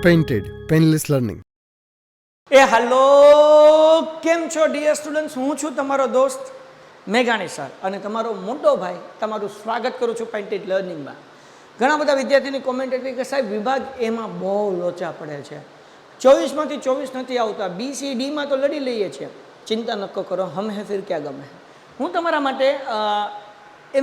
Painted Painless Learning. Hello કેમ છો dear students, હું છું તમારો દોસ્ત મેઘાણી સર અને તમારો મોટો ભાઈ તમારું સ્વાગત કરું છું પેઇન્ટેડ લર્નિંગમાં. ઘણા બધા વિદ્યાર્થીની કોમેન્ટ હતી કે સાહેબ વિભાગ એમાં બહુ લોચા પડે છે, 24માંથી 24 નથી આવતા, BCDમાં તો લડી લઈએ છીએ. ચિંતા ન કરો, હમ હે ફિર ક્યાં ગમે. હું તમારા માટે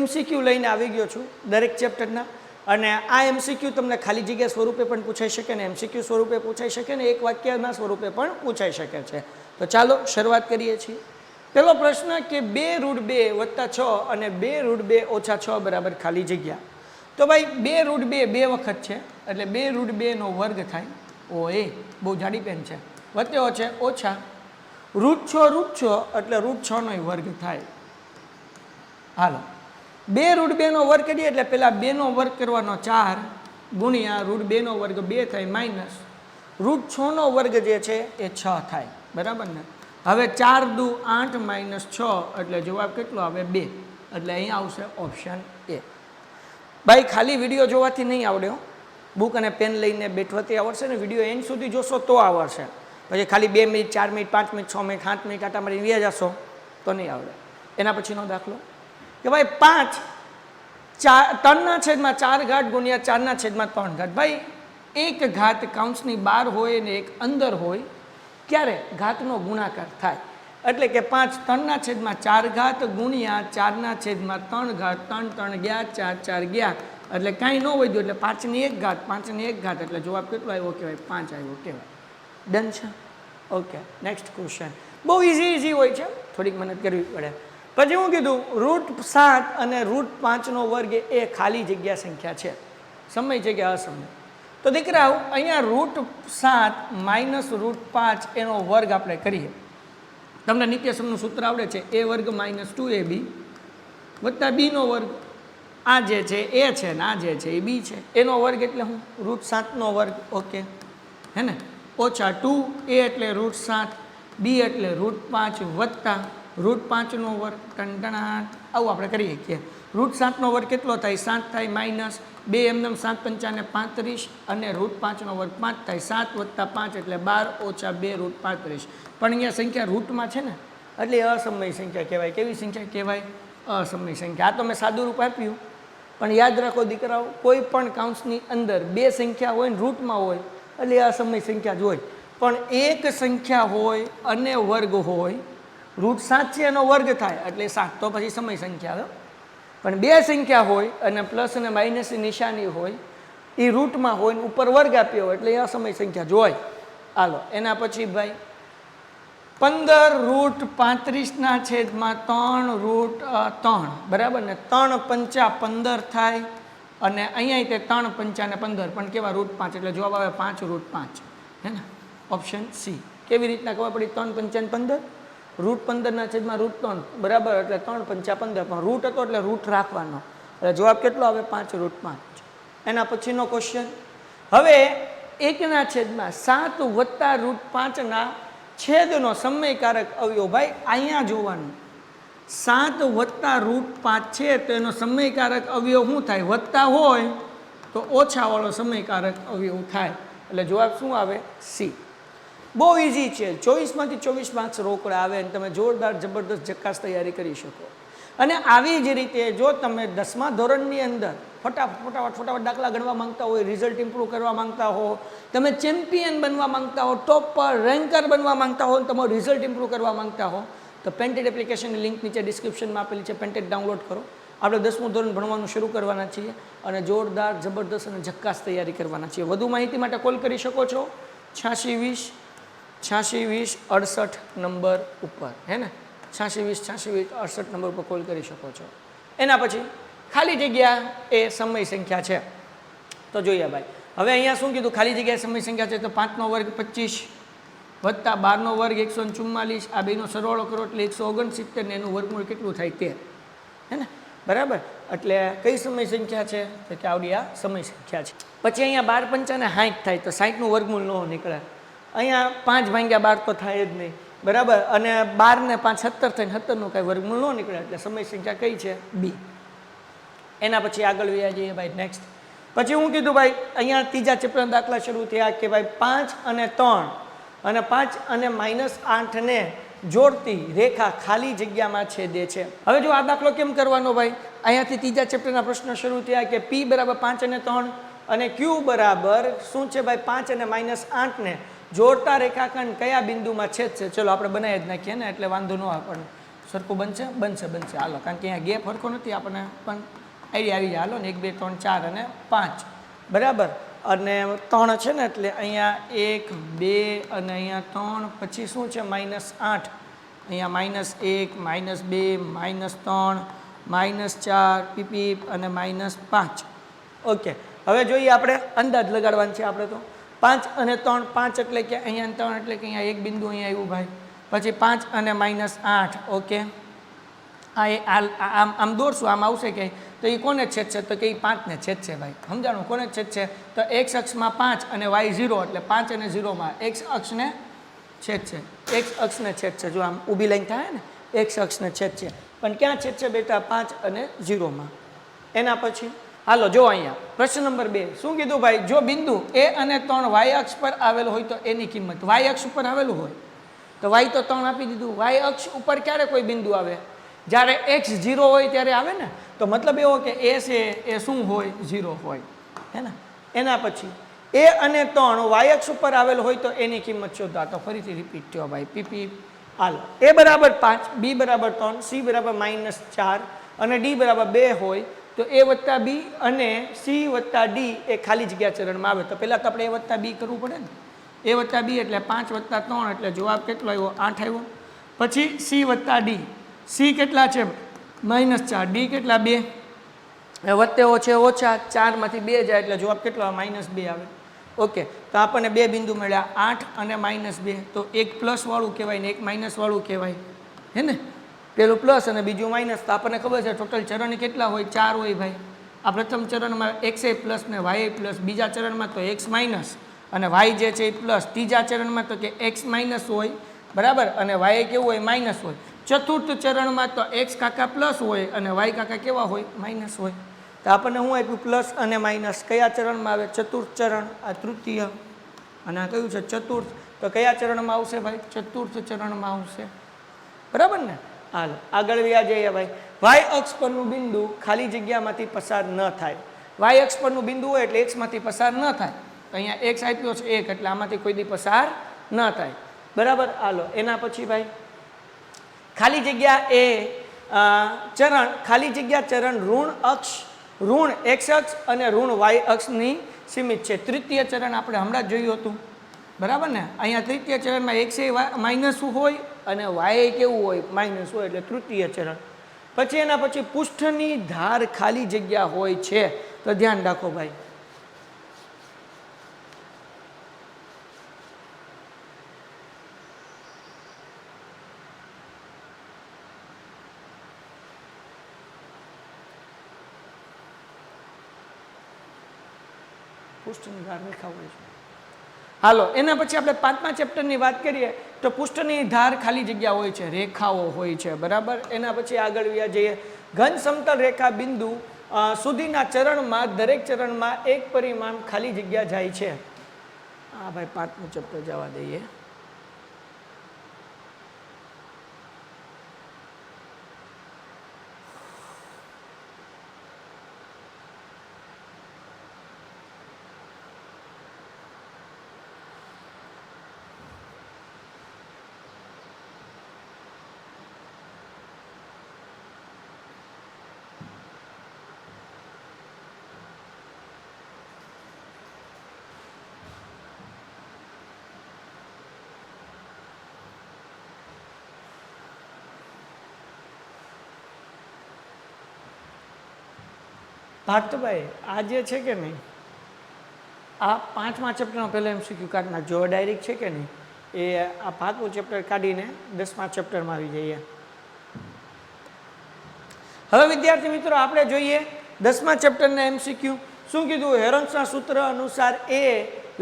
MCQ લઈને આવી ગયો છું દરેક ચેપ્ટરના, અને આ MCQ તમને ખાલી જગ્યા સ્વરૂપે પણ પૂછાઈ શકે ને MCQ સ્વરૂપે પૂછાઈ શકે ને એક વાક્યના સ્વરૂપે પણ પૂછાઈ શકે છે. તો ચાલો શરૂઆત કરીએ છીએ. પહેલો પ્રશ્ન કે 2√2 + 6 અને 2√2 - 6 બરાબર ખાલી જગ્યા. તો ભાઈ 2√2 બે વખત છે એટલે 2√2 નો વર્ગ થાય. એ બહુ જાડી પેન છે, વચ્ચે છે ઓછા √6 એટલે √6 નો વર્ગ થાય. હાલો 2√2 નો વર્ગ કરીએ એટલે પેલા 2 નો વર્ગ કરવાનો 4 ગુણ્યા √2 નો વર્ગ 2 થાય માઇનસ √6 નો વર્ગ જે છે એ 6 થાય. બરાબર ને? હવે 4 દુ 8 માઇનસ 6 એટલે જવાબ કેટલો આવે? 2. એટલે અહીં આવશે ઓપ્શન એ. ભાઈ ખાલી વિડીયો જોવાથી નહીં આવડે, બુક અને પેન લઈને બેઠવાથી આવડશે ને, વિડીયો એન્ડ સુધી જોશો તો આવડશે. પછી ખાલી 2 minute 4 minute 5 minute 6 minute 7 minute આટા મારી વ્યા જશો તો નહીં આવડે. એના પછીનો દાખલો કે ભાઈ 5 3/4 ગુણ્યા 4/3. ભાઈ એક ઘાત કૌંસની બહાર હોય ને એક અંદર હોય ક્યારે ઘાતનો ગુણાકાર થાય. એટલે કે 5 3/4 ગુણ્યા 4/3 ઘાત 3 3 ગયા 4 4 ગયા એટલે કાંઈ ન હોય એટલે 5 ની 1 ઘાત 5 ની 1 ઘાત એટલે જવાબ કેટલો આવ્યો કહેવાય? 5 આવ્યો કહેવાય. ડન છે? Okay, next question. બહુ ઇઝી હોય છે, થોડીક મહેનત કરવી પડે. પછી હું કીધું √7 અને √5 નો વર્ગ એ ખાલી જગ્યા સંખ્યા છે, સમય છે કે અસમય? તો દીકરાઓ અહીંયા √7 માઇનસ √5 એનો વર્ગ આપણે કરીએ. તમને નિત્યસમનું સૂત્ર આવડે છે, a વર્ગ માઇનસ 2ab વત્તા b નો વર્ગ. આ જે છે એ છે ને આ જે છે એ b છે, એનો વર્ગ એટલે હું √7 નો વર્ગ. ઓકે હે ને? ઓછા 2a એટલે √7, b એટલે √5 વત્તા √5 નો વર્ગ. ટણટણાટ આવું આપણે કરીએ કે √7 નો વર્ગ કેટલો થાય? 7 થાય માઇનસ 2 એમનેમ 7 પંચાને 35 અને √5 નો વર્ગ 5 થાય. 7 વત્તા 5 એટલે 12 ઓછા 2 √35. પણ અહીંયા સંખ્યા રૂટમાં છે ને એટલે અસમય સંખ્યા કહેવાય. કેવી સંખ્યા કહેવાય? અસમય સંખ્યા. આ તો મેં સાદું રૂપ આપ્યું, પણ યાદ રાખો દીકરાઓ, કોઈ પણ કૌંસની અંદર બે સંખ્યા હોય ને રૂટમાં હોય એટલે અસમય સંખ્યા જ હોય. પણ એક સંખ્યા હોય અને વર્ગ હોય, √7 છે એનો વર્ગ થાય એટલે 7, તો પછી સમય સંખ્યા આવે. પણ બે સંખ્યા હોય અને પ્લસ અને માઇનસની નિશાની હોય, એ રૂટમાં હોય ને ઉપર વર્ગ આપ્યો હોય એટલે એ અસમય સંખ્યા જ હોય. હાલો એના પછી ભાઈ 15√35/3 બરાબર ને? 3 પંચા 15 થાય અને અહીંયા તે 3 પંચાને 15 પણ કેવા? √5 એટલે જવાબ આવે 5√5. હે ને? Option C. કેવી રીતના ખબર પડી? 3 પંચાને 15 √15/√3 બરાબર એટલે 3 પંચા 15, પણ રૂટ હતો એટલે રૂટ રાખવાનો એટલે જવાબ કેટલો આવે? 5√5. એના પછીનો ક્વેશ્ચન. હવે 1/7 વત્તા √5 છેદનો સમયકારક અવયવ. ભાઈ અહીંયા જોવાનું, 7 વત્તા √5 છે તો એનો સમયકારક અવયવ શું થાય? વત્તા હોય તો ઓછાવાળો સમયકારક અવયવ થાય એટલે જવાબ શું આવે? સી. બહુ ઇઝી છે, 24માંથી 24 માર્ક્સ રોકડા આવે અને તમે જોરદાર જબરદસ્ત જક્કાસ તૈયારી કરી શકો. અને આવી જ રીતે જો તમે 10મા ધોરણની અંદર ફટાફટ દાખલા ગણવા માંગતા હોય, રિઝલ્ટ ઇમ્પ્રૂવ કરવા માંગતા હો, તમે ચેમ્પિયન બનવા માંગતા હો, ટોપર રેન્કર બનવા માંગતા હો, તમારું રિઝલ્ટ ઇમ્પ્રૂવ કરવા માંગતા હો, તો પેન્ટેડ એપ્લિકેશનની લિંક નીચે ડિસ્ક્રિપ્શનમાં આપેલી છે, પેન્ટેડ ડાઉનલોડ કરો. આપણે 10મું ધોરણ ભણવાનું શરૂ કરવાના છીએ અને જોરદાર જબરદસ્ત અને જક્કાસ તૈયારી કરવાના છીએ. વધુ માહિતી માટે કોલ કરી શકો છો 8620 68 નંબર ઉપર. હે ને? 8620 68 નંબર ઉપર કોલ કરી શકો છો. એના પછી ખાલી જગ્યા એ સમય સંખ્યા છે. તો જોઈએ ભાઈ, હવે અહીંયા શું કીધું? ખાલી જગ્યા સમય સંખ્યા છે તો 5 નો વર્ગ 25 વત્તા 12 નો વર્ગ 144, આ બેનો સરવાળો કરો એટલે 169 ને એનું વર્ગમૂળ કેટલું થાય? 13. હે ને? બરાબર. એટલે કઈ સમય સંખ્યા છે? તો કે આવડી આ સમય સંખ્યા છે. પછી અહીંયા 12 પંચાને 60 થાય તો 60 નું વર્ગમૂળ ન નીકળે. અહીંયા 5/12 તો થાય જ નહીં, બરાબર. અને 12 ને 5 17 થઈને 17 નું કાંઈ વર્ગમૂળ ન નીકળે એટલે સમય સંખ્યા કઈ છે? બી. એના પછી આગળ વ્યા જઈએ ભાઈ નેક્સ્ટ. પછી હું કીધું ભાઈ અહીંયા ત્રીજા ચેપ્ટરના દાખલા શરૂ થયા કે ભાઈ 5 અને 3 અને 5 અને -8 ને જોડતી રેખા ખાલી જગ્યામાં છેદે છે. હવે જો આ દાખલો કેમ કરવાનો ભાઈ, અહીંયાથી ત્રીજા ચેપ્ટરના પ્રશ્ન શરૂ થયા કે P બરાબર 5 અને 3 અને Q બરાબર શું છે ભાઈ 5 અને -8 ને જોડતા રેખાખંડ કયા બિંદુમાં છેદશે. ચલો આપણે બનાવી જ નાખીએ ને એટલે વાંધો ન આપણને. સરખું બનશે હાલો, કારણ કે અહીંયા ગેપ સરખો નથી આપણને પણ આઈડિયા આવી જાય. હાલો ને 1 2 3 4 અને 5 બરાબર, અને 3 છે ને એટલે અહીંયા 1 2 અને અહીંયા 3 પછી શું છે -8, અહીંયા -1 -2 -3 -4 પીપી અને -5. ઓકે, હવે જોઈએ આપણે અંદાજ લગાડવાનું છે આપણે તો. 5 અને 3, 5 એટલે કે અહીંયા 3 એટલે કે અહીંયા એક બિંદુ અહીંયા આવ્યું ભાઈ, પછી 5 અને -8. ઓકે, આમ દોરશું, આમ આવશે કે તો એ કોને છેદશે તો કે એ 5 ને છેદશે ભાઈ. સમજાણું? કોને છેદશે તો x અક્ષમાં 5 અને y 0 એટલે 5 અને 0માં x અક્ષને છેદશે. x અક્ષને છેદશે, જો આમ ઊભી લાઈન થાય ને x અક્ષને છેદશે. પણ ક્યાં છેદશે બેટા? 5 અને 0માં. એના પછી હાલો જો અહીંયા પ્રશ્ન નંબર 2 શું કીધું ભાઈ, જો બિંદુ a અને 3 y અક્ષ પર આવેલો હોય તો એની કિંમત. y અક્ષ ઉપર આવેલું હોય તો y તો 3 આપી દીધું. y અક્ષ ઉપર ક્યારે કોઈ બિંદુ આવે? જ્યારે x 0 હોય ત્યારે આવે ને. તો મતલબ એવો કે a છે એ શું હોય? 0 હોય, હે ને. એના પછી a અને 3 y અક્ષ ઉપર આવેલો હોય તો એની કિંમત શોધવા. તો ફરીથી રિપીટ થયો ભાઈ પીપી. હાલો, a બરાબર 5, b બરાબર 3, c બરાબર -4 અને d બરાબર 2 હોય તો a વત્તા b અને c વત્તા d એ ખાલી જગ્યા ચરણમાં આવે. તો પહેલાં તો આપણે a વત્તા b કરવું પડે ને. a વત્તા b એટલે 5 વત્તા 3 એટલે જવાબ કેટલો આવ્યો? 8 આવ્યો. પછી c વત્તા d, c કેટલા છે? -4, d કેટલા? 2. વત્તે ઓછે ઓછા 4માંથી 2 જાય એટલે જવાબ કેટલો? -2 આવે. ઓકે, તો આપણને બે બિંદુ મળ્યા 8 અને -2. તો એક પ્લસ વાળું કહેવાય ને એક માઇનસ વાળું કહેવાય, હે ને. પેલું પ્લસ અને બીજું માઇનસ. તો આપણને ખબર છે ટોટલ ચરણ કેટલા હોય? 4 હોય ભાઈ. આ પ્રથમ ચરણમાં x પ્લસ ને y પ્લસ, બીજા ચરણમાં તો x માઇનસ અને y જે છે એ પ્લસ, ત્રીજા ચરણમાં તો કે x માઇનસ હોય બરાબર અને y કેવું હોય? માઇનસ હોય. ચતુર્થ ચરણમાં તો x કાકા પ્લસ હોય અને y કાકા કેવા હોય? માઇનસ હોય. તો આપણને શું આપ્યું? પ્લસ અને માઇનસ. કયા ચરણમાં આવે? ચતુર્થ ચરણ. આ તૃતીય અને આ કયું છે? ચતુર્થ. તો કયા ચરણમાં આવશે ભાઈ? ચતુર્થ ચરણમાં આવશે, બરાબર ને. હાલો આગળ વ્યા જઈએ ભાઈ. y અક્ષ પરનું બિંદુ ખાલી જગ્યામાંથી પસાર ન થાય. y અક્ષ પરનું બિંદુ હોય એટલે x માંથી પસાર ન થાય. તો અહીંયા x આપ્યો છે 1 એટલે આમાંથી કોઈ દી પસાર ન થાય, બરાબર. હાલો એના પછી ભાઈ ખાલી જગ્યા એ ચરણ, ખાલી જગ્યા ચરણ ઋણ x અક્ષ અને ઋણ y અક્ષની સીમિત છે. તૃતીય ચરણ આપણે હમણાં જ જોયું હતું, બરાબર ને. અહીંયા તૃતીય ચરણમાં x એ માઇનસ હોય અને y કેવું હોય? માઇનસ હોય એટલે તૃતીય ચરણ. પછી એના પછી પૃષ્ઠની ધાર ખાલી જગ્યા હોય છે. તો ધ્યાન રાખો ભાઈ, પૃષ્ઠની ધાર રેખા હોય છે. હાલો એના પછી આપણે 5મા ચેપ્ટરની વાત કરીએ તો પૃષ્ઠની ધાર ખાલી જગ્યા હોય છે, રેખાઓ હોય છે, બરાબર. એના પછી આગળ વ્યા જઈએ. ઘન સમતલ રેખા બિંદુ સુધીના ચરણમાં દરેક ચરણમાં એક પરિમાણ ખાલી જગ્યા જાય છે. હા ભાઈ 5મું ચેપ્ટર જવા દઈએ. ભારતભાઈ આ જે છે કે નહીં, આ 5મા ચેપ્ટરનો પહેલો MCQ કાઢી નાખજો. ડાયરેક્ટ છે કે નહીં એ આ 5મું ચેપ્ટર કાઢીને 10મા ચેપ્ટરમાં આવી જઈએ. હવે વિદ્યાર્થી મિત્રો આપણે જોઈએ 10મા ચેપ્ટરના MCQ. શું કીધું? હેરોન્સના સૂત્ર અનુસાર એ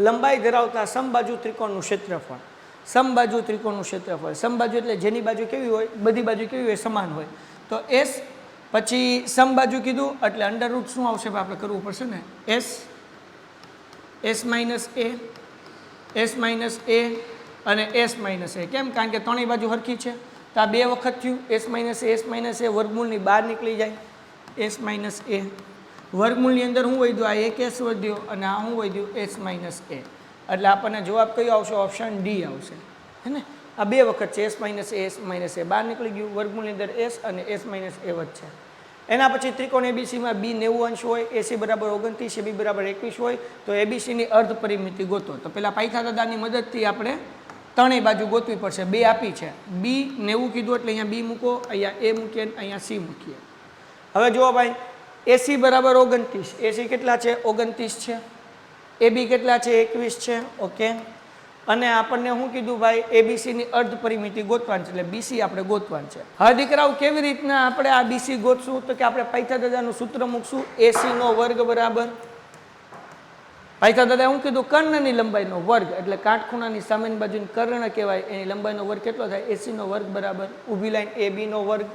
લંબાઈ ધરાવતા સમબાજુ ત્રિકોણનું ક્ષેત્રફળ. સમબાજુ ત્રિકોણનું ક્ષેત્રફળ. સમબાજુ એટલે જેની બાજુ કેવી હોય? બધી બાજુ કેવી હોય? સમાન હોય. તો S પછી સમબાજુ કીધું એટલે અંડર રૂટ શું આવશે આપણે કરવું પડશે ને એસ માઇનસ એ અને એસ માઇનસ એ. કેમ? કારણ કે ત્રણેય બાજુ સરખી છે તો આ 2 વખત થયું એસ માઇનસ એ વર્ગમૂળની બહાર નીકળી જાય એસ માઇનસ એ. વર્ગમૂળની અંદર શું વધ્યું? આ એક એસ વધ્યો અને આ શું વધ્યું? એસ માઇનસ એ. એટલે આપણને જવાબ કયો આવશે? ઓપ્શન ડી આવશે. હે ને? આ 2 વખત છે એસ માઇનસ એ બહાર નીકળી ગયું, વર્ગમૂળની અંદર એસ અને એસ માઇનસ એ વધશે. એના પછી ત્રિકોણ એબીસીમાં બી 90 અંશ હોય, એસી બરાબર 29, એબી બરાબર 21 હોય તો એબીસીની અર્ધ પરિમિતિ ગોતો. તો પેલા પાયથાગોરસની મદદથી આપણે ત્રણેય બાજુ ગોતવી પડશે. 2 આપી છે, બી 90 કીધું એટલે અહીંયા બી મૂકો, અહીંયા એ મૂકીએ, અહીંયા સી મૂકીએ. હવે જુઓ ભાઈ, એસી બરાબર 29, એસી કેટલા છે? 29 છે. એબી કેટલા છે? 21 છે. ઓકે. અને આપણને શું કીધું ભાઈ? એબીસીની અર્ધ પરિમિતિ ગોતવાની છે, એટલે બીસી આપણે ગોતવાની છે. હવે દીકરાઓ કેવી રીતના આપણે આ બીસી ગોતશું? તો કે આપણે પાયથાગોરસનું સૂત્ર મૂકશું, એસીનો વર્ગ બરાબર પાયથાગોરસે શું કીધું? કર્ણની લંબાઈનો વર્ગ, એટલે કાટખૂણાની સામેની બાજુની કર્ણ કહેવાય, એની લંબાઈનો વર્ગ કેટલો થાય? એસીનો વર્ગ બરાબર ઊભી લાઈન એ બીનો વર્ગ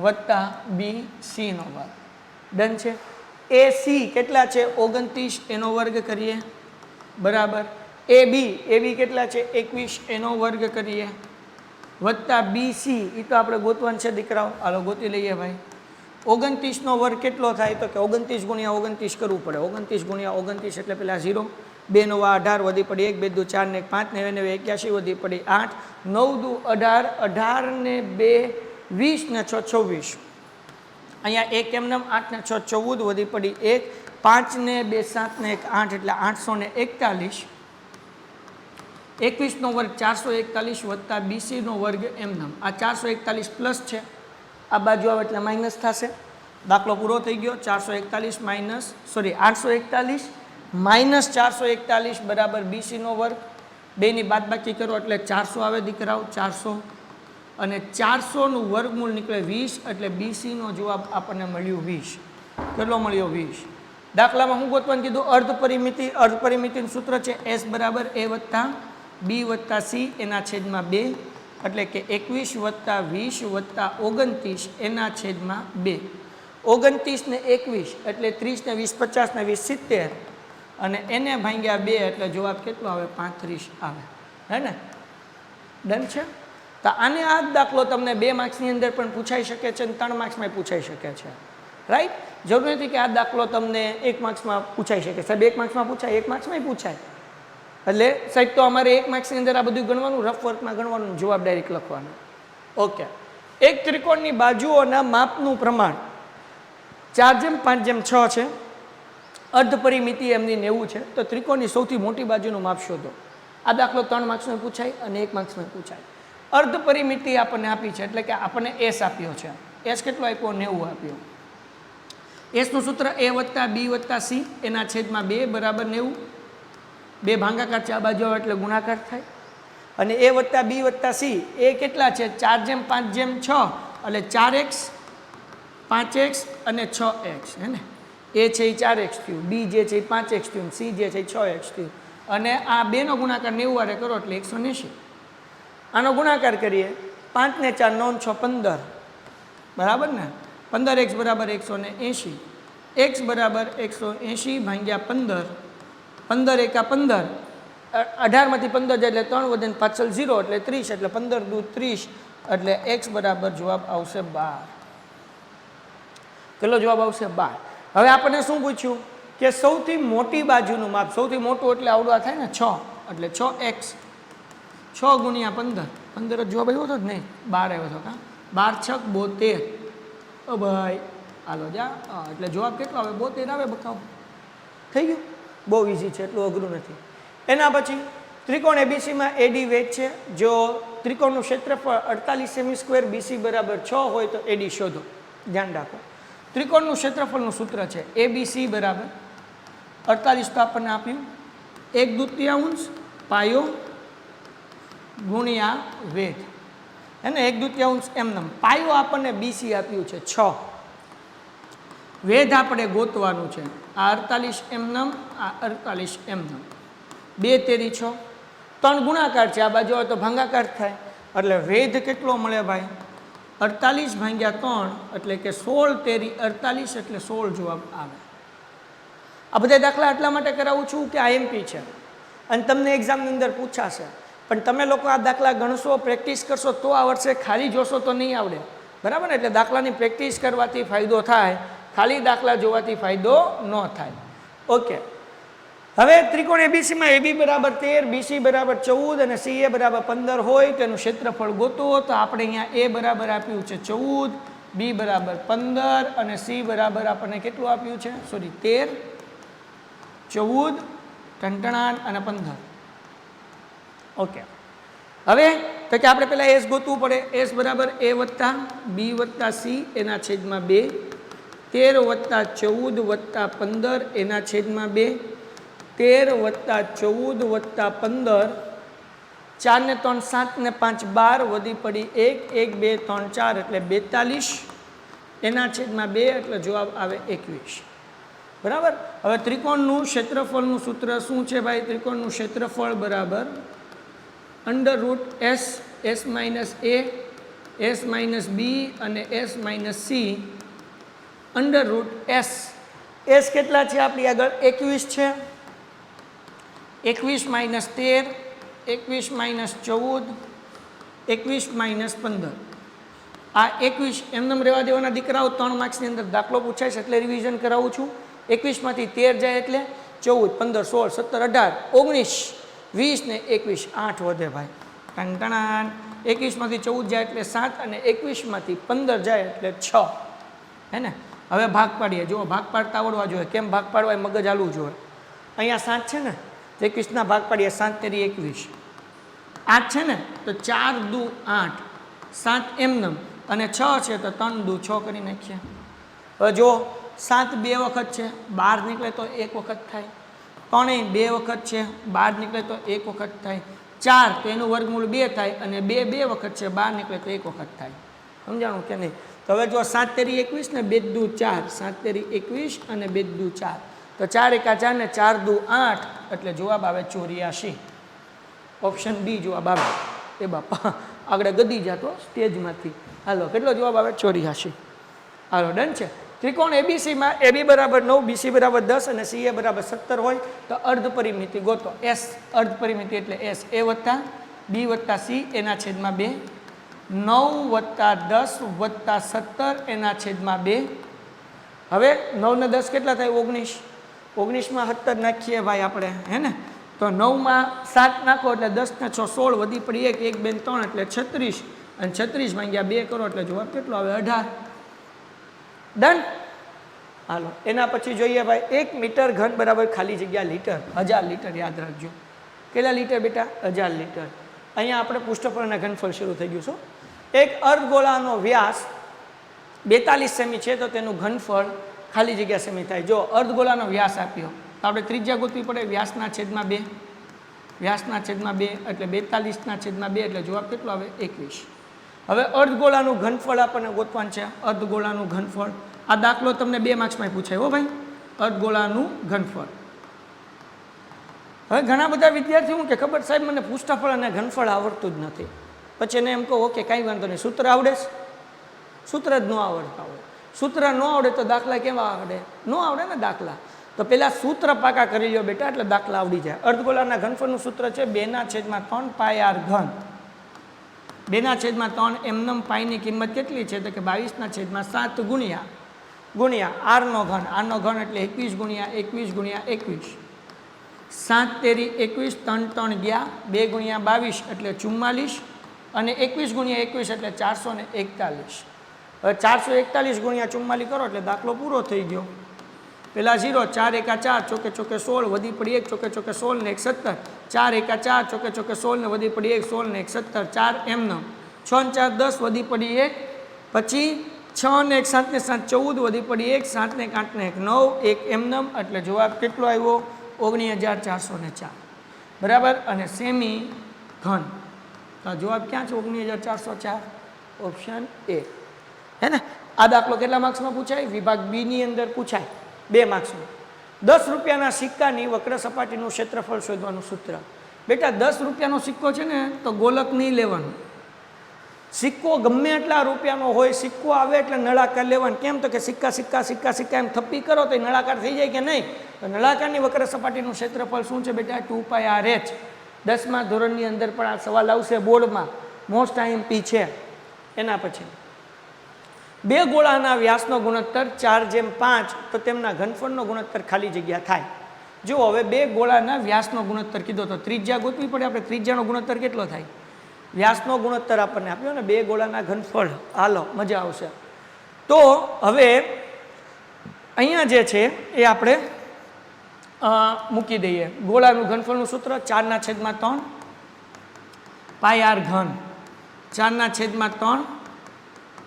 વત્તા બી સીનો વર્ગ. ડન છે. એસી કેટલા છે? 29, એનો વર્ગ કરીએ બરાબર એબી કેટલા છે? 21, એનો વર્ગ કરીએ વત્તા બીસી, એ તો આપણે ગોતવાનું છે દીકરાઓ. હાલો ગોતી લઈએ ભાઈ. 29નો વર્ગ કેટલો થાય? તો કે 29 ગુણ્યા 29 કરવું પડે. 29 ગુણ્યા 29 એટલે પેલા 0, 2 × 18 વધી પડી 1, 2 × 4 ને 5 ને 9 × 81 વધી પડી 8, 9 × 18, 18 ને 2 20 ને 6 26, અહીંયા 1 એમનેમ 8 ને 6 14 વધી પડી 1, 5 ને 2 7 ને 1 8 એટલે 841. 21નો વર્ગ 441 વત્તા બીસીનો વર્ગ એમનેમ. આ 441 પ્લસ છે, આ બાજુ આવે એટલે માઇનસ થશે. દાખલો પૂરો થઈ ગયો. 841 માઇનસ 441 બરાબર બીસીનો વર્ગ. બેની બાદબાકી કરો એટલે 400 આવે દીકરાઓ, 400. અને 400નું વર્ગમૂળ નીકળે 20, એટલે બીસીનો જવાબ આપણને મળ્યું 20. કેટલો મળ્યો? 20. દાખલામાં શું ગોતવાનું કીધું? અર્ધ પરિમિતિ. અર્ધ પરિમિતિનું સૂત્ર છે એસ બરાબર એ વત્તા બી વત્તા સી એના છેદમાં 2, એટલે કે 21 વત્તા 20 વત્તા 29 એના છેદમાં 2. 29 ને 21 એટલે 30 ને 20 50 ને 20 70, અને એને ભાગ્યા 2 એટલે જવાબ કેટલો આવે? 35 આવે. હે ને? ડન છે. તો આને આ દાખલો તમને 2 માર્ક્સની અંદર પણ પૂછાઈ શકે છે અને 3 માર્ક્સમાં પૂછાઈ શકે છે. રાઈટ? જરૂરી નથી કે આ દાખલો તમને 1 માર્ક્સમાં પૂછાઈ શકે. સાહેબ 1 માર્ક્સમાં પૂછાય, 1 માર્ક્સમાં પૂછાય. એટલે સાહેબ તો અમારે 1 માર્ક્સની અંદર આ બધું ગણવાનું, રફ વર્કમાં ગણવાનું, જવાબ ડાયરેક્ટ લખવાનો. ઓકે. એક ત્રિકોણની બાજુઓના માપનું પ્રમાણ 4:5:6 છે. અર્ધ પરિમિતિ એમની 90 છે. તો ત્રિકોણની સૌથી મોટી બાજુનું માપ શોધો. આ દાખલો 3 માર્ક્સમાં પૂછાય અને 1 માર્ક્સમાં પૂછાય. અર્ધ પરિમિતિ આપણને આપી છે, એટલે કે આપણને એસ આપ્યો છે. એસ કેટલો આપ્યો? 90 આપ્યો. એસનું સૂત્ર એ વત્તા બી વત્તા સી એના છેદમાં 2 બરાબર 90. 2 ભાગાકાર છે, આ બાજુ આવે એટલે ગુણાકાર થાય. અને એ વત્તા બી વત્તા સી એ કેટલા છે? 4:5:6 એટલે 4x 5x અને 6x. હે ને? એ છે એ 4x થયું, બી જે છે એ 5x થયું, સી જે છે એ 6x થયું. અને આ 2નો ગુણાકાર 90 વારે કરો એટલે 180. આનો ગુણાકાર કરીએ 5 ને 4 9 6 15 બરાબર ને? 15x બરાબર 180. x બરાબર 180 ભાગ્યા 15. 15 એકા 15, 18માંથી 15 જાય એટલે 3 વધે પાછળ 0 એટલે 30, એટલે 15 દુ 30, એટલે x બરાબર જવાબ આવશે 12. કેટલો જવાબ આવશે? 12. હવે આપણને શું પૂછ્યું કે સૌથી મોટી બાજુનું માપ, સૌથી મોટું એટલે આવડું થાય ને 6, એટલે 6x. 6 ગુણ્યા 15, 15 જવાબ આવ્યો હતો જ નહીં, 12 આવ્યો હતો. કાં 12 6 72. ઓ ભાઈ હાલો જા, એટલે જવાબ કેટલો આવે? 72 આવે. બતાવો. થઈ ગયું. બહુ ઇઝી છે, એટલું અઘરું નથી. એના પછી ત્રિકોણ એબીસીમાં એડી વેધ છે. જો ત્રિકોણનું ક્ષેત્રફળ 48 સેમી સ્ક્વેર, બીસી બરાબર 6 હોય તો એડી શોધો. ધ્યાન રાખો. ત્રિકોણનું ક્ષેત્રફળનું સૂત્ર છે એબીસી બરાબર 48 તો આપણને આપ્યું 1/2 પાયો ગુણ્યા વેધ. હે ને? 1/2 એમનેમ. પાયો આપણને બીસી આપ્યું છે 6. વેધ આપણે ગોતવાનું છે. આ 48 એમનેમ, આ 48 એમનેમ. 2 તેરી 6. 3 ગુણાકાર છે, આ બાજુ આવે તો ભાગાકાર થાય, એટલે વેધ કેટલો મળે ભાઈ? 48 ભાગ્યા 3 એટલે કે 16 તેરી 48 એટલે 16 જવાબ આવે. આ બધા દાખલા એટલા માટે કરાવું છું કે આઈએમપી છે અને તમને એક્ઝામની અંદર પૂછાશે. પણ તમે લોકો આ દાખલા ગણશો, પ્રેક્ટિસ કરશો તો આ વર્ષે, ખાલી જોશો તો નહીં આવડે, બરાબર ને? એટલે દાખલાની પ્રેક્ટિસ કરવાથી ફાયદો થાય, ખાલી દાખલા જોવાથી ફાયદો ન થાય. ઓકે, હવે ત્રિકોણ એબીસીમાં એબી બરાબર 13, બીસી બરાબર 14 અને સીએ બરાબર 15 હોય તેનું ક્ષેત્રફળ ગોતો. તો આપણે અહીંયા એ બરાબર આપ્યું છે 14, બી બરાબર 15 અને સી બરાબર આપણને કેટલું આપ્યું છે? સોરી, 13, 14, ટંટણાન અને 15. ઓકે, હવે તો કે આપણે પહેલાં એસ ગોતવું પડે. એસ બરાબર એ વત્તા બી વત્તા સી એના છેદમાં 2, 13 વત્તા 14 વત્તા 15 એના છેદમાં 2, 13 વત્તા 14 વત્તા 15, 4 ને 3 7 ને 5 12, વધી પડી 1, 1 2 3 4 એટલે 42 એના છેદમાં 2 એટલે જવાબ આવે 21. બરાબર. હવે ત્રિકોણનું ક્ષેત્રફળનું સૂત્ર શું છે ભાઈ? ત્રિકોણનું ક્ષેત્રફળ બરાબર under root S, S minus A, S minus B અને S minus C under root S. S કેટલા છે આપણી આગળ? 21 છે. 21 માઇનસ 13, 21 માઇનસ 14, 21 માઇનસ 15. આ 21 એમને રહેવા દેવાના દીકરાઓ. 3 માર્ક્સની અંદર દાખલો પૂછાય છે એટલે રિવિઝન કરાવું છું. 21માંથી 13 જાય એટલે 14, 15, 16, 17, 18, 19, 20 ને 21, 8 વધે ભાઈ. ટંટણાન. 21માંથી 14 જાય એટલે 7 અને 21માંથી 15 જાય એટલે 6. હે ને? હવે ભાગ પાડીએ. જુઓ, ભાગ પાડતા આવડવા જોઈએ. કેમ ભાગ પાડવા? મગજ હાલવું જોઈએ. અહીંયા 7 છે ને, 21ના ભાગ પાડીએ. 7 તેરી 21. 8 છે ને, તો 4 દુ 8, 7 એમનેમ અને 6 છે તો 3 દુ 6 કરી નાખીએ. હવે જો 7 2 વખત છે, 12 નીકળે તો 1 વખત થાય. 3 2 વખત છે, 12 નીકળે તો 1 વખત થાય. 4 તો એનું વર્ગમૂળ 2 થાય અને 2 2 વખત છે, 12 નીકળે તો 1 વખત થાય. સમજાણું કે નહીં? તો હવે જો 7 તેરી 21 ને 2 દુ 4, 7 તેરી 21 અને 2 દુ 4, તો 4 એકા 4 ને 4 દુ 8 એટલે જવાબ આવે 84. ઓપ્શન બી જવાબ આવે. એ બાપા આગળ ગદી જતો સ્ટેજમાંથી. હાલો, કેટલો જવાબ આવે? 84. હાલો, ડન છે. ત્રિકોણ એબીસીમાં એબી બરાબર 9, બીસી બરાબર 10 અને સીએ બરાબર 17 હોય તો અર્ધ પરિમિતિ ગોતો. એસ અર્ધ પરિમિતિ એટલે એસ એ વત્તા બી વત્તા સી એના છેદમાં 2, 9 વત્તા 10 વત્તા 17 એના છેદમાં 2. હવે 9 ને 10 કેટલા થાય? 19. 19માં 17 નાખીએ ભાઈ આપણે, હે ને? તો 9માં 7 નાખો એટલે 10 ને 6 16, વધી પડી 1, 1 2 3 એટલે 36 અને 36 ભાગ્યા 2 કરો એટલે જવાબ કેટલો આવે? 18. ડન. હાલો, એના પછી જોઈએ ભાઈ 1 મીટર ઘન બરાબર ખાલી જગ્યા લીટર. 1000 લીટર યાદ રાખજો. કેટલા લીટર બેટા? 1000 લીટર. અહીંયા આપણે પૃષ્ઠફળના ઘનફળ શરૂ થઈ ગયું છે. એક અર્ધગોળાનો વ્યાસ 42 સેમી છે તો તેનું ઘનફળ ખાલી જગ્યા સેમી થાય. જો અર્ધગોળાનો વ્યાસ આપ્યો તો આપણે ત્રિજ્યા ગોતવી પડે. વ્યાસના છેદમાં 2, વ્યાસના છેદમાં 2 એટલે 42ના છેદમાં 2 એટલે જવાબ કેટલો આવે? 21. હવે અર્ધગોળાનું ઘનફળ આપણને ગોતવાનું છે. અર્ધગોળાનું ઘનફળ આ દાખલો તમને 2 માર્ક્સમાં પૂછાય હો ભાઈ. અર્ધગોળાનું ઘનફળ. હવે ઘણા બધા વિદ્યાર્થીઓ કે ખબર સાહેબ મને પૃષ્ઠફળ અને ઘનફળ આવડતું જ નથી. પછી એને એમ કહો ઓકે કાંઈ વાંધો નહીં, સૂત્ર આવડે છે? સૂત્ર જ ન આવડતા હોય. સૂત્ર ન આવડે તો દાખલા કેવા આવડે? ન આવડે ને દાખલા. તો પહેલાં સૂત્ર પાકા કરી લ્યો બેટા એટલે દાખલા આવડી જાય. અર્ધગોળાના ઘનફળનું સૂત્ર છે 2/3 પાય આર ઘન. 2/3 એમનેમ પાઈની કિંમત કેટલી છે? તો કે 22/7 ગુણ્યા આરનો ઘન. આરનો ઘન એટલે 21 ગુણ્યા 21 ગુણ્યા 21. 7 તેરી 21, 3 3 ગયા, 2 ગુણ્યા 22 એટલે 44 અને 21 ગુણ્યા 21 એટલે 441. હવે 441 ગુણ્યા 44 કરો એટલે દાખલો પૂરો થઈ ગયો. પહેલાં 0, 4 એકા 4, ચોકે ચોકે 16, વધી પડી 1, ચોકે ચોકે 16 ને 1 17, 4 એકા 4, ચોકે ચોકે 16 ને વધી પડી 1, 16 ને 1 17, 4 એમનો, 6 ને 4 10, વધી પડી 1, પછી 6 ને 1 7 ને 7 14, વધી પડી 1, 7 ને 8 ને 1 9, 1 એમનમ એટલે જવાબ કેટલો આવ્યો? 19404. બરાબર. અને સેમી ઘન તો જવાબ ક્યાં છે? 19404. Option A. હે ને? આ દાખલો કેટલા માર્ક્સમાં પૂછાય? વિભાગ બી ની અંદર પૂછાય 2 માર્ક્સમાં. 10 રૂપિયાના સિક્કાની વક્ર સપાટીનું ક્ષેત્રફળ શોધવાનું સૂત્ર. બેટા 10 રૂપિયાનો સિક્કો છે ને તો ગોલક નહીં લેવાનું. સિક્કો ગમે એટલા રૂપિયાનો હોય, સિક્કો આવે એટલે નળાકાર લેવાનો. કેમ? તો કે સિક્કા સિક્કા સિક્કા સિક્કા એમ થપ્પી કરો તો એ નળાકાર થઈ જાય કે નહીં? તો નળાકારની વક્ર સપાટીનું ક્ષેત્રફળ શું છે બેટા? 2πRh. 10મા ધોરણની અંદર પણ આ સવાલ આવશે બોર્ડમાં, મોસ્ટ આઈએમપી છે. એના પછી બે ગોળાના વ્યાસનો ગુણોત્તર 4:5 તો તેમના ઘનફળનો ગુણોત્તર ખાલી જગ્યા થાય. જો હવે બે ગોળાના વ્યાસનો ગુણોત્તર કીધો તો ત્રિજ્યા ગોતવી પડે આપણે. ત્રિજ્યાનો ગુણોત્તર કેટલો થાય? વ્યાસનો ગુણોત્તર આપણને આપ્યો ને, બે ગોળાના ઘનફળ. હાલો મજા આવશે. તો હવે અહીંયા જે છે એ આપણે મૂકી દઈએ. ગોળાનું ઘનફળનું સૂત્ર 4/3 πr ઘન. 4/3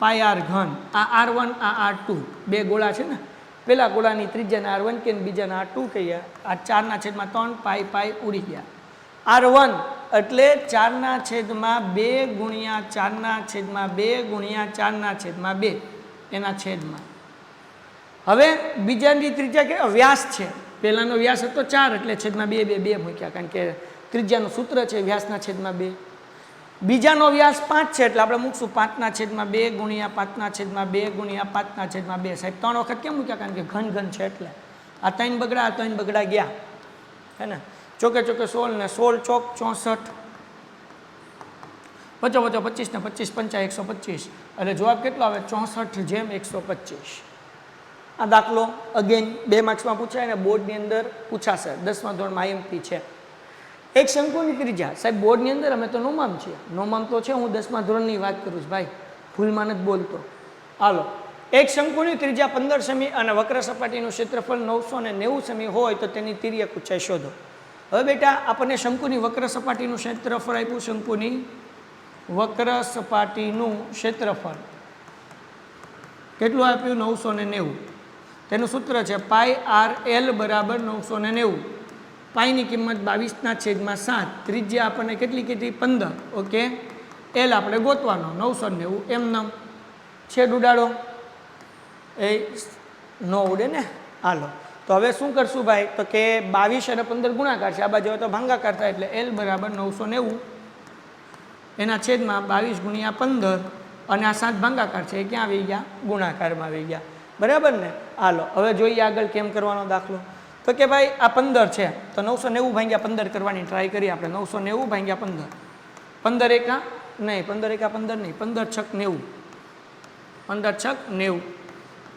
πr ઘન. આ R1 આ R2 બે ગોળા છે ને. પેલા ગોળાની ત્રિજ્યાને R1 કે બીજાને R2 કહીએ. આ 4/3 પાઈ ઉડી ગયા. R1 એટલે 4/2 ગુણ્યા 4/2 ગુણ્યા 4/2 એના છેદમાં. હવે બીજાની ત્રિજ્યા કે વ્યાસ છે. પહેલાનો વ્યાસ હતો 4 એટલે છેદમાં 2 2 મૂક્યા, કારણ કે ત્રિજ્યાનું સૂત્ર છે વ્યાસના છેદમાં 2. બીજાનો વ્યાસ 5 છે એટલે આપણે મૂકશું 5/2 ગુણ્યા 5/2 ગુણ્યા 5/2. સાહેબ 3 વખત કેમ મૂક્યા? કારણ કે ઘન ઘન છે એટલે. આ 3 બગડા, આ 3 બગડા ગયા, હે ને. ચોકે ચોકે 16 ને 16 ચોક 64, પચો પચો 25 ને 25 પંચા 125. એટલે જવાબ કેટલો આવે? 64/125. આ દાખલો અગેન 2 માર્ક્સમાં પૂછાય અને બોર્ડની અંદર પૂછાશે. 10મા ધોરણમાં આઈએમપી છે. એક શંકુની ત્રિજ્યા. સાહેબ બોર્ડની અંદર અમે તો નોમામ છીએ. નોમામ તો છે, હું 10મા ધોરણની વાત કરું છું ભાઈ, ભૂલમાં નથી બોલતો. હાલો, એક શંકુની ત્રિજ્યા 15 સેમી અને વક્ર સપાટીનું ક્ષેત્રફળ 990 સેમી હોય તો તેની તિર્યક ઊંચાઈ શોધો. હવે બેટા આપણને શંકુની વક્ર સપાટીનું ક્ષેત્રફળ આપ્યું. શંકુની વક્ર સપાટીનું ક્ષેત્રફળ કેટલું આપ્યું? 990. તેનું સૂત્ર છે πRL બરાબર 990. પાઈની કિંમત 22/7. ત્રિજ્યા આપણને કેટલી કીધી? 15. ઓકે, એલ આપણે ગોતવાનો 990. એમ છેદ ઉડાડો, એ ન ઉડે ને. હાલો, તો હવે શું કરશું ભાઈ? તો કે 22 અને 15 ગુણાકાર છે, આ બાજુ હોય તો ભાંગાકાર થાય, એટલે એલ બરાબર 990 એના છેદમાં 22 ગુણ્યા 15 અને આ 7 ભાંગાકાર છે, એ ક્યાં આવી ગયા? ગુણાકારમાં આવી ગયા. બરાબર ને? હાલો હવે જોઈએ આગળ કેમ કરવાનો દાખલો. તો કે ભાઈ આ 15 છે તો 990 ભાગ્યા 15 કરવાની ટ્રાય કરીએ આપણે. 990 ભાગ્યા 15. 15 એકા નહીં, 15 એકા 15 નહીં, 15 છક 90. 15 છક 90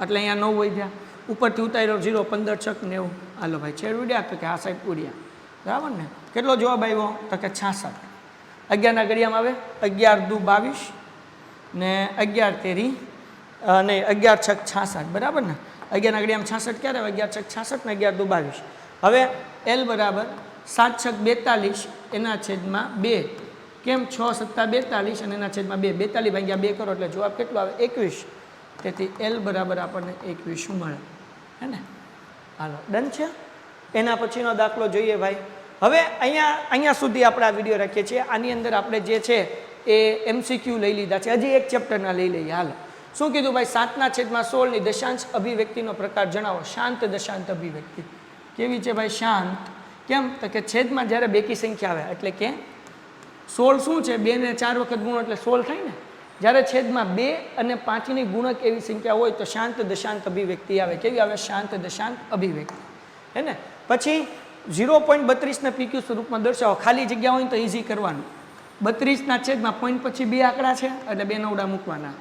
એટલે અહીંયા 9 વધ્યા. ઉપરથી ઉતાર્યો 0. 15 છક 90. હાલો ભાઈ છેડ ઉડ્યા તો કે આ સાઈડ ઉડ્યા. બરાબર ને? કેટલો જવાબ આવ્યો? તો કે 66. 11ના ઘડિયામાં આવે 11 દુ 22 ને 11 તેરી નહીં 11 છક 66. બરાબર ને? 11ના ઘડિયામાં 66 ક્યારે આવે? 11 છક 66 ને 11 દુ 22. હવે એલ બરાબર 7 છક 42 એના છેદમાં 2. કેમ? 6 સત્તા 42 અને એના છેદમાં 2. 42 ભાગ્યા 2 કરો એટલે જવાબ કેટલો આવે? 21. તેથી એલ બરાબર આપણને 21 મળે, હે ને? હાલો ડન છે. એના પછીનો દાખલો જોઈએ ભાઈ. હવે અહીંયા સુધી આપણે આ વિડીયો રાખીએ છીએ. આની અંદર આપણે જે છે એ એમસીક્યુ લઈ લીધા છે. હજી એક ચેપ્ટરના લઈ લઈએ. હાલો, શું કીધું ભાઈ? 7/16 ની દશાંશ અભિવ્યક્તિનો પ્રકાર જણાવો. શાંત દશાંત અભિવ્યક્તિ કેવી છે ભાઈ? શાંત. કેમ? તો કે છેદમાં જ્યારે બેકી સંખ્યા આવે એટલે કે 16 શું છે? 2 ને 4 વખત ગુણો એટલે 16 થાય ને. જ્યારે છેદમાં 2 અને 5ની ગુણક એવી સંખ્યા હોય તો શાંત દશાંત અભિવ્યક્તિ આવે. કેવી આવે? શાંત દશાંત અભિવ્યક્તિ, હે ને? પછી 0.32 ને પીક્યુ સ્વરૂપમાં દર્શાવો. ખાલી જગ્યા હોય તો ઇઝી કરવાનું. 32ના છેદમાં પોઈન્ટ પછી 2 આંકડા છે એટલે 2 નવડા મૂકવાના.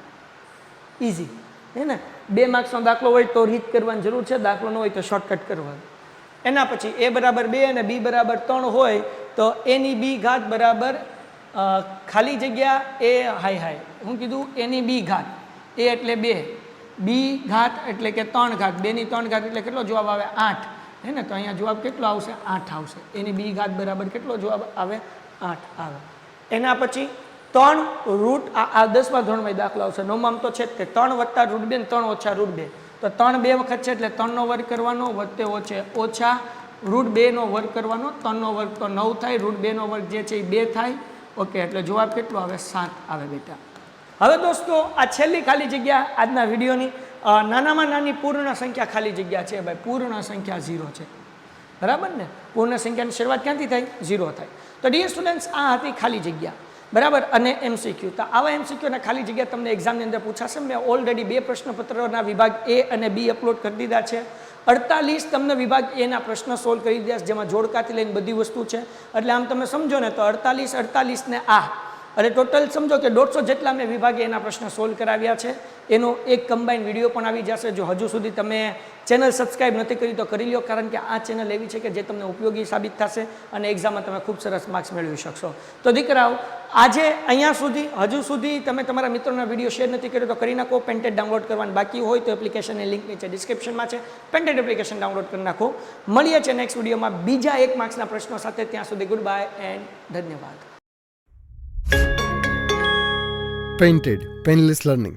ઇઝી, હે ને? 2 માર્ક્સનો દાખલો હોય તો રીત કરવાની જરૂર છે, દાખલો ન હોય તો શોર્ટકટ કરવાનું. એના પછી a બરાબર 2 અને b બરાબર 3 હોય તો a ની b ઘાત બરાબર ખાલી જગ્યા a હાય હું કીધું? a ની b ઘાત. a એટલે 2, b ઘાત એટલે કે 3 ઘાત. 2 ની 3 ઘાત એટલે કેટલો જવાબ આવે? 8, હે ને? તો અહીંયા જવાબ કેટલો આવશે? 8 આવશે. a ની b ઘાત બરાબર કેટલો જવાબ આવે? 8 આવે. એના પછી 3 રૂટ આ 10મા ધોરણમાં દાખલો આવશે. 9માં તો છે જ કે 3 વત્તા √2 ને 3 ઓછા √2. તો 3 2 વખત છે એટલે 3નો વર્ગ કરવાનો વત્તે ઓછા √2નો વર્ગ કરવાનો. 3નો વર્ગ તો 9 થાય, √2નો વર્ગ જે છે એ 2 થાય. ઓકે, એટલે જવાબ કેટલો આવે? 7 આવે બેટા. હવે દોસ્તો આ છેલ્લી ખાલી જગ્યા આજના વિડીયોની. નાનામાં નાની પૂર્ણ સંખ્યા ખાલી જગ્યા છે ભાઈ. પૂર્ણ સંખ્યા 0 છે. બરાબર ને? પૂર્ણ સંખ્યાની શરૂઆત ક્યાંથી થાય? 0 થાય. તો ડિયર સ્ટુડન્ટ્સ, આ હતી ખાલી જગ્યા. બરાબર, અને એમસીક્યુ. તો આવા એમસીક્યુના ખાલી જગ્યા તમને એક્ઝામની અંદર પૂછાશે. મેં ઓલરેડી 2 પ્રશ્નપત્રોના વિભાગ એ અને બી અપલોડ કરી દીધા છે. 48 તમને વિભાગ એના પ્રશ્ન સોલ્વ કરી દીધા છે, જેમાં જોડકાથી લઈને બધી વસ્તુ છે. એટલે આમ તમે સમજો ને તો 48 ને આ અને ટોટલ સમજો કે 150 જેટલા મેં વિભાગે એના પ્રશ્ન સોલ્વ કરાવ્યા છે. એનો એક કમ્બાઈન વિડીયો પણ આવી જશે. જો હજુ સુધી તમે ચેનલ સબસ્ક્રાઈબ નથી કરી તો કરી લો, કારણ કે આ ચેનલ એવી છે કે જે તમને ઉપયોગી સાબિત થશે અને એક્ઝામમાં તમે ખૂબ સરસ માર્ક્સ મેળવી શકશો. તો દીકરાઓ, આજે અહીંયા સુધી હજુ સુધી તમે તમારા મિત્રોના વિડીયો શેર નથી કર્યો તો કરી નાખો. પેન્ટેડ ડાઉનલોડ કરવાનું બાકી હોય તો એપ્લિકેશનની લિંક નીચે ડિસ્ક્રિપ્શનમાં છે. પેન્ટેડ એપ્લિકેશન ડાઉનલોડ કરી નાખો. મળીએ છીએ નેક્સ્ટ વિડીયોમાં બીજા 1 માર્ક્સના પ્રશ્નો સાથે. ત્યાં સુધી ગુડ બાય એન્ડ ધન્યવાદ. Painted Painless Learning.